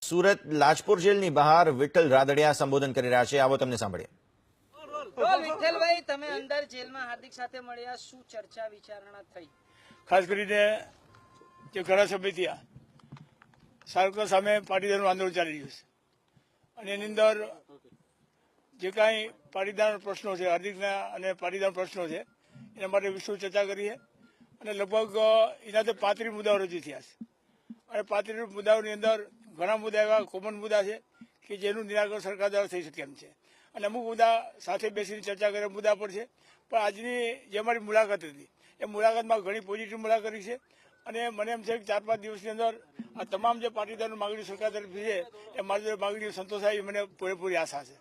સુરત લાજપોર જેલની બહાર વિઠ્ઠલ રાદડિયા સંબોધન કરી રહ્યા છે. આવો તમને સાંભળીએ. વિઠ્ઠલભાઈ, તમે અંદર જેલમાં હાર્દિક સાથે મળ્યા, શું ચર્ચા વિચારણા થઈ? ખાસ કરીને જે ઘણા સમયથી આ સરકાર સામે પાટીદારનું આંદોલન ચાલી રહ્યું છે અને એની અંદર જે કાંઈ પાટીદાર પ્રશ્નો છે, હાર્દિકના અને પાટીદાર પ્રશ્નો છે, એના માટે વિસ્તૃત ચર્ચા કરી છે અને લગભગ એનાથી 35 મુદ્દાઓ રજૂ થયા છે અને 35 મુદ્દાઓની અંદર ઘણા મુદ્દા એવા કોમન મુદ્દા છે કે જેનું નિરાકરણ સરકાર દ્વારા થઈ શકે એમ છે અને અમુક મુદ્દા સાથે બેસીને ચર્ચા કરે મુદ્દા પર છે. પણ આજની જે અમારી મુલાકાત હતી એ મુલાકાતમાં ઘણી પોઝિટિવ મુલાકાત છે અને મને એમ છે કે 4-5 દિવસની અંદર આ તમામ જે પાટીદારની માગણી સરકાર તરફથી છે એ મારી માગણીઓ સંતોષાય મને પૂરેપૂરી આશા છે.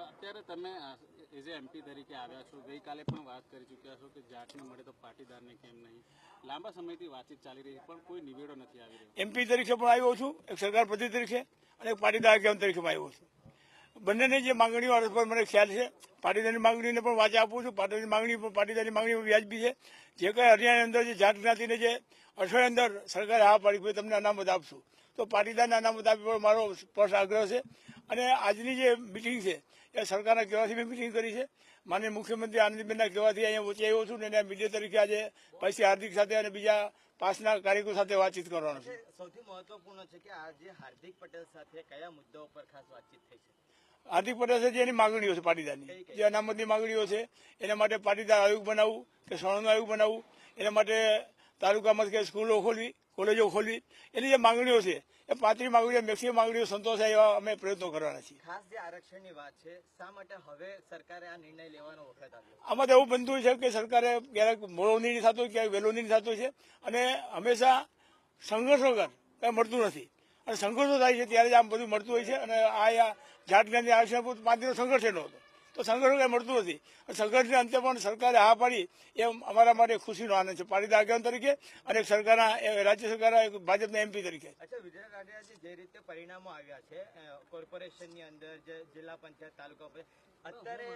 અત્યારે તમે એઝ એ એમપી તરીકે આવ્યા છો, ગઈકાલે પણ વાત કરી ચૂક્યા છો કે જાટને મળે તો પાટીદારને કેમ નહીં. લાંબા સમયથી વાતચીત ચાલી રહી પણ કોઈ નિવેડો નથી આવી રહ્યો. એમપી તરીકે પણ આવ્યો છું, એક સરકાર પ્રતિનિધિ તરીકે અને એક પાટીદાર આગેવાન તરીકે પણ આવ્યો છું. બંનેની જે માંગણીઓ પર મને ખ્યાલ છે. પાટીદારની માંગણીને પણ વાચા આપું છું. પાટીદારની માંગણી વ્યાજબી છે. જે કંઈ હરિયાણાની અંદર જે જાટ જ્ઞાતિને જે અઠવાડિયા અંદર સરકારે હા પાડી કે તમને અનામત આપશું, તો પાટીદારને અનામત આપી મારો સ્પષ્ટ આગ્રહ છે. અને આજની જે મિટિંગ છે એ સરકારના કહેવાથી મેં મિટિંગ કરી છે. માનનીય મુખ્યમંત્રી આનંદીબેનના કહેવાથી અહીંયા પહોંચી આવ્યો છું અને મીડિયા તરીકે આજે પછી હાર્દિક સાથે અને બીજા પાસના કાર્યકરો સાથે વાતચીત કરવાનો છે. સૌથી મહત્વપૂર્ણ છે કે આજે હાર્દિક પટેલ સાથે કયા મુદ્દાઓ પર ખાસ વાતચીત થઈ છે? હાર્દિક પટેલ છે જેની માંગણીઓ છે પાટીદારની, જે અનામતની માંગણીઓ છે એના માટે પાટીદાર આયોગ બનાવવું કે સણોનું આયોગ બનાવવું, એના માટે તાલુકામાં કે સ્કૂલો ખોલવી, કોલેજો ખોલવી, એની જે માંગણીઓ છે એ 35 માંગણીઓ મેક્સિમમ માંગણીઓ સંતોષાય એવા અમે પ્રયત્નો કરવાના છીએ. ખાસ જે આરક્ષણની વાત છે, શા માટે હવે સરકારે આ નિર્ણય લેવાનો વખત આવ્યો? આમાં તો એવું બનતું છે કે સરકારે ક્યારેક મોડો નિર્ણય થતો હોય, ક્યારેક વહેલો નિર્ણય થતો છે અને હંમેશા સંઘર્ષ વગર કંઈ મળતું નથી અને સંઘર્ષો થાય છે ત્યારે જ આમ બધું મળતું હોય છે. અને આ જાત જ્ઞાતિ આરક્ષણ 5 દિવસ સંઘર્ષ એનો હતો, તો સંઘર્ષ કંઈ મળતું નથી. સંઘર્ષને અંતે પણ સરકારે હા પાડી એ અમારા માટે ખુશીનો આનંદ છે, પાટીદાર આગેવાન તરીકે અને સરકારના રાજ્ય સરકારના ભાજપના એમપી તરીકે. અચ્છા વિઠ્ઠલ રાદડિયાજી, જે રીતે પરિણામો આવ્યા છે કોર્પોરેશનની અંદર, જે જિલ્લા પંચાયત, તાલુકા પંચાયત, અત્યારે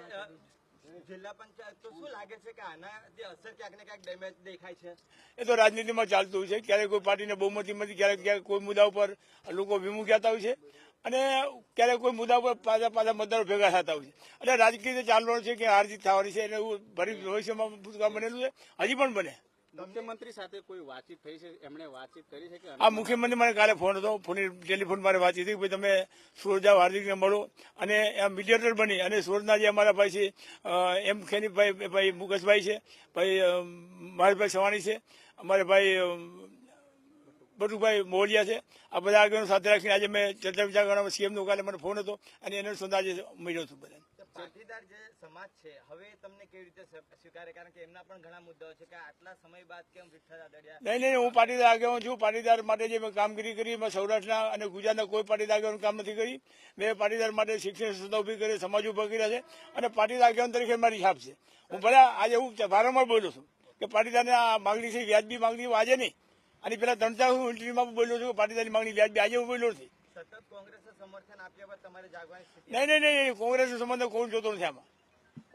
જિલ્લા પંચાયત, તો શું લાગે છે કે આના જે અસર ક્યાંક ને ક્યાંક ડેમેજ દેખાય છે? એ તો રાજનીતિમાં ચાલતું હોય છે. ક્યારેક કોઈ પાર્ટીને બહુમતી મળતી, ક્યારેક કોઈ મુદ્દા ઉપર લોકો વિમુખ જતા હોય છે અને ક્યારેક કોઈ મુદ્દા ઉપર પાછા મતદારો ભેગા થતા હોય છે. એટલે રાજકીય રીતે ચાલવાનું છે કે હાર જીત થવાની છે એટલે એવું ભવિષ્યમાં ભૂતકાળ બનેલું છે, હજી પણ બને. મુખ્યમંત્રી સાથે કોઈ વાતચીત થઈ છે? એમણે વાતચીત કરી છે કે આ મુખ્યમંત્રી મને કાલે ફોન હતો, ટેલિફોન મારે વાતચીત થઈ કે ભાઈ તમે સુરત જાઓ, હાર્દિકને મળો અને મીડિયેટર બની અને સુરતના જે અમારા ભાઈ છે એમ ખેનીભાઈ મુકેશભાઈ છે, ભાઈ મહેશભાઈ સવાણી છે, અમારે ભાઈ બટુભાઈ મોહલિયા છે, આ બધા આગળ સાથે રાખીને આજે મેં ચર્ચા વિચાર કરવા સીએમનો કાલે મને ફોન હતો અને એને સંદાજે મળ્યો છું બધા. પાટીદાર જે સમાજ છે હવે તમને કેવી રીતે સ્વીકારે? કારણ કે એમના પણ ઘણા મુદ્દાઓ છે કે આટલા સમય બાદ કેમ વિઠ્ઠલ રાદડિયા? નહીં, હું પાટીદાર આગેવાન છું. પાટીદાર માટે જે મેં કામગીરી કરી એમાં સૌરાષ્ટ્રના અને ગુજરાતના કોઈ પાટીદાર આગેવાન કામ નથી કરી. મેં પાટીદાર માટે શિક્ષણ સંસ્થા ઉભી કરી, સમાજ ઉભા કર્યા છે અને પાટીદાર આગેવાન તરીકે મારી છાપ છે. હું ભલે આજે હું વારંવાર બોલ્યો છું કે પાટીદારને આ માગણી છે વ્યાજબી માગણી, આજે નહીં અને પેલા 3-4 ઇન્ટરવ્યુમાં બોલ્યો છું કે પાટીદારની માગણી વ્યાજબી, આજે હું બોલ્યો નથી. સતત કોંગ્રેસે સમર્થન આપ્યા બાદ તમારે જાગવાની સ્થિતિ? નહીં, કોંગ્રેસનું સમર્થન કોઈ જોતો નથી. આમાં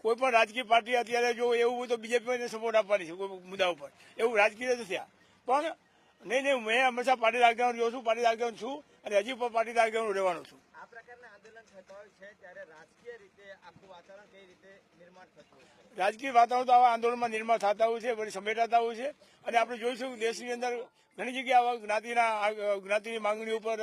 કોઈ પણ રાજકીય પાર્ટી અત્યારે જો એવું હોય તો બીજેપીને સપોર્ટ આપવાની છે કોઈ મુદ્દા ઉપર, એવું રાજકીય નથી આ. પણ નહીં, મેં હંમેશા પાટીદાર આગેવાન રહ્યો છું, પાટીદાર આગેવાન છું અને હજી પણ પાટીદાર આગેવાન રહેવાનો છું. આ પ્રકારના આંદોલન થતા હોય છે ત્યારે રાજકીય રીતે આખું વાતાવરણ કઈ રીતે નિર્માણ થતું હોય છે? રાજકીય વાતાવરણ તો આવા આંદોલનમાં નિર્માણ થતા હોય છે, વળી સમેટાતા હોય છે અને આપણે જોઈશું કે દેશની અંદર ઘણી જગ્યાએ જ્ઞાતિની માંગણી ઉપર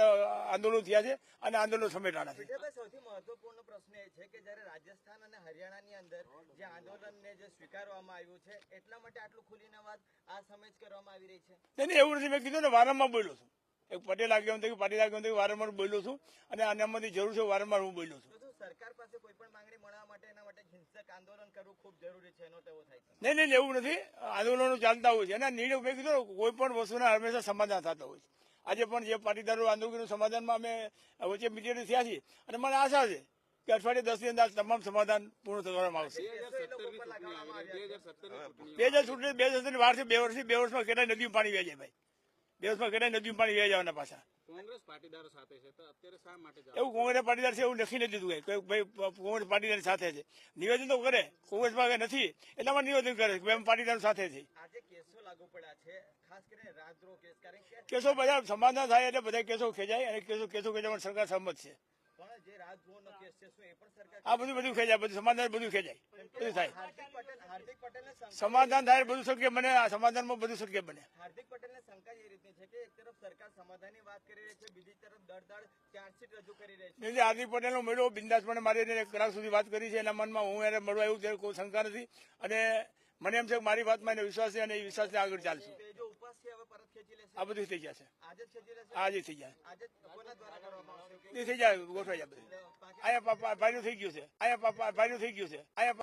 આંદોલનો થયા છે અને આંદોલનો સમેટાના છે. સૌથી મહત્વપૂર્ણ પ્રશ્ન એ છે કે જયારે રાજસ્થાન અને હરિયાણાની અંદર જે આંદોલનને જે સ્વીકારવામાં આવ્યું છે એટલા માટે આટલું ખુલીને વાત આ સમય જ કરવામાં આવી રહી છે? નહીં, એવું નથી. મેં કીધું ને, વારંવાર બોલ્યો છું. એક પટેલ આગેવાન તરીકે, પાટીલ આગેવાન તરીકે વારંવાર બોલ્યો છું અને અનામતની જરૂર છે વારંવાર હું બોલ્યો છું. સરકાર પાસે કોઈ પણ માંગણી મળવા માટે એના માટે હિંસક આંદોલન કરવું ખૂબ જરૂરી છે, એનો તેવો થાય છે? નહીં, એવું નથી. આંદોલનો ચાલતા હોય છે અને નિર્ણય મેં કીધું કોઈ પણ વસ્તુના હંમેશા સમાધાન થતા હોય છે. આજે પણ જે પાટીદારો આંદોલનનું સમાધાનમાં અમે વચ્ચે મીડિયેટર થયા છીએ અને મને આશા છે કે અઠવાડિયે 10 ની અંદર તમામ સમાધાન પૂર્ણ કરવામાં આવશે. 2017 વાર છે, 2 વર્ષમાં કેટલા નદીમાં પાણી વહી જાય ભાઈ. દિવસમાં કેટલા નદીમાં પાણી વહી જવાના પાછા. કોંગ્રેસ પાટીદારો સાથે છે તો અત્યારે શા માટે જવાબ? એવું કોંગ્રેસ પાટીદાર છે એવું લખી નથી દીધું કે ભાઈ કોંગ્રેસ પાટીદાર સાથે છે. નિવેદન તો કરે, કોંગ્રેસમાં કઈ નથી એટલામાં નિવેદન કરે કે ભાઈ પાટીદાર સાથે છે. આજે કેસો લાગુ પડ્યા છે, ખાસ કરીને રાજદ્રોહ કેસ, કારણ કે કેસો બધા સમાધાન થાય એટલે બધા કેસો ખેંચાય અને કેસો ખેંચવામાં સરકાર સંમત છે. પણ જે રાજદ્રોહનો કેસ છે શું એ પણ સરકાર આ બધું ખેંચાય, બધું સમાધાન બધું ખેંચાય, બધું થાય. હાર્દિક પટેલને શંકા સમાધાન થાય બધું શક્ય બને. આ સમાધાનમાં બધું શક્ય બને. હાર્દિક પટેલને શંકા એ રીતની છે કે એક તરફ સરકાર સમાધાનની વાત કરી રહી છે, બીજી તરફ દળ ચાર્જશીટ રજૂ કરી રહી છે. એટલે હાર્દિક પટેલનો મેળો બિંદાસપણે મારી એને કલાક સુધી વાત કરી છે. એના મનમાં હું એને મળવા એવું ત્યારે કોઈ શંકા નથી. અને મને એમ છે કે મારી વાતમાં એને વિશ્વાસ છે અને એ વિશ્વાસને આગળ ચાલશું. તે જો ઉપવાસ છે હવે પરત ખેંચી લેશે, આ બધું થઈ જશે. આજે જ ખેંચી લેશે. આજે થઈ જાય, આજે કોના દ્વારા કરવામાં આવશે? એ થઈ જાય, ગોઠવાઈ જાય બધું. અહીંયા ભાઈનું થઈ ગયું છે, અહીંયા ભાઈનું થઈ ગયું છે, અહીંયા